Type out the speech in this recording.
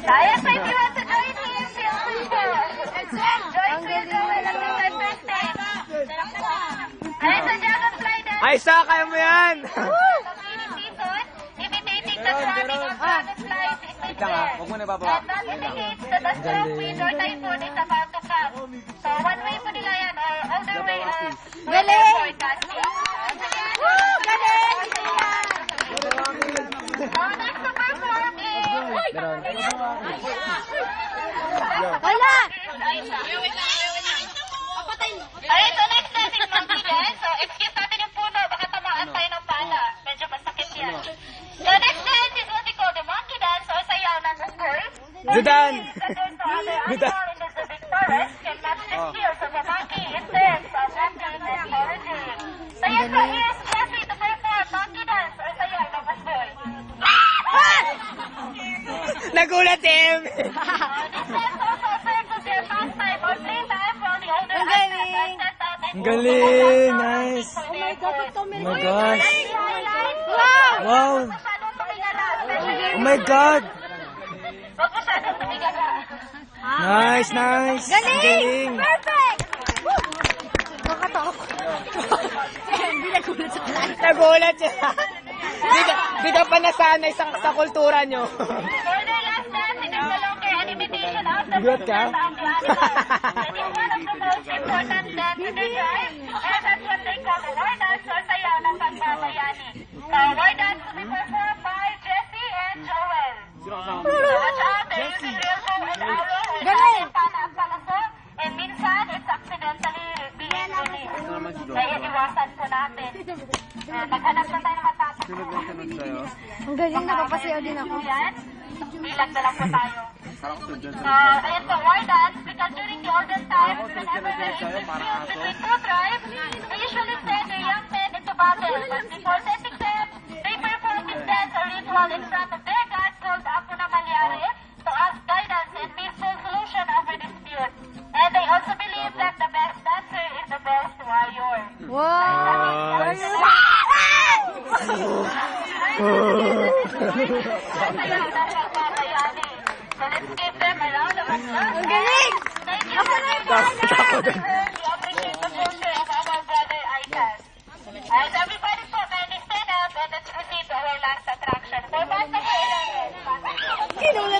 Sayang pa if you want to join him, feel free to. Join Kuya Joel ang December 10. Ay, sa Dragonfly dance. Ay, sa kaya mo yan! Season, imitating the drumming of dragonflies is in there. Huwag mo na bababa. And that indicates that the strong wind or typhoon is about to come. So, one way po nila yan, or other way, weather forecasting. Woo! Galing! Next to perform is... Wala! Alright, so next natin monkey dance. So, excuse natin yung puno, baka tamaan tayo ng pala. Medyo masakit yan. So, next dance is what we call the monkey dance, or sayaw ng unggoy. Dudan! Dudan! In the Pacific Forest can match the skills of a monkey in terms of hunting and foraging. So, yes, so here's Jessie to perform monkey dance, or sayaw ng unggoy. Nagulat, Tim! This dance also serves as their pastime or playtime for the older adults. Ang galing! Nice! Oh my God, ito Oh my gosh! Wow! Wow! Oh my God! Huwag masyadong tumigala. Nice, nice! Ang galing! Perfect! Nakatakot. Hindi nagulat sa kalan. Nagulat siya! Di ka pa nasanay sa kultura nyo. For their last dance, it is no longer an imitation of the Good ka? movement of the animals. It is one of the most important dance in their life, and that's what they call the war dance or sayaw ng pagbabayani. So, war dance will be performed by Jessie and Joel. So, watch out, there is a railroad and arrow and Galing! pana ang palaso, and minsan, it's accidentally being released. Kaya iwasan po natin. Maghanap na tayo ng matapos. Ang galing, napapasayaw din ako. Yan, bilang na lang po tayo. Ayan po, war dance, because during the olden times, whenever there is dispute between two tribes, they usually send their young men into battle. But before sending them, they perform this dance or ritual in front of their god called Apo na Malyari to ask guidance and peaceful solution of a dispute. And they also believe that the best dancer is the best warrior. Wow! So let's give them a round of applause. Ang galing! Thank you. Ako na yung Takot. We appreciate the culture of our brother Aikas. Alright, everybody po, kindly stand up and let's proceed to our last attraction. For Basta 11. Kinulat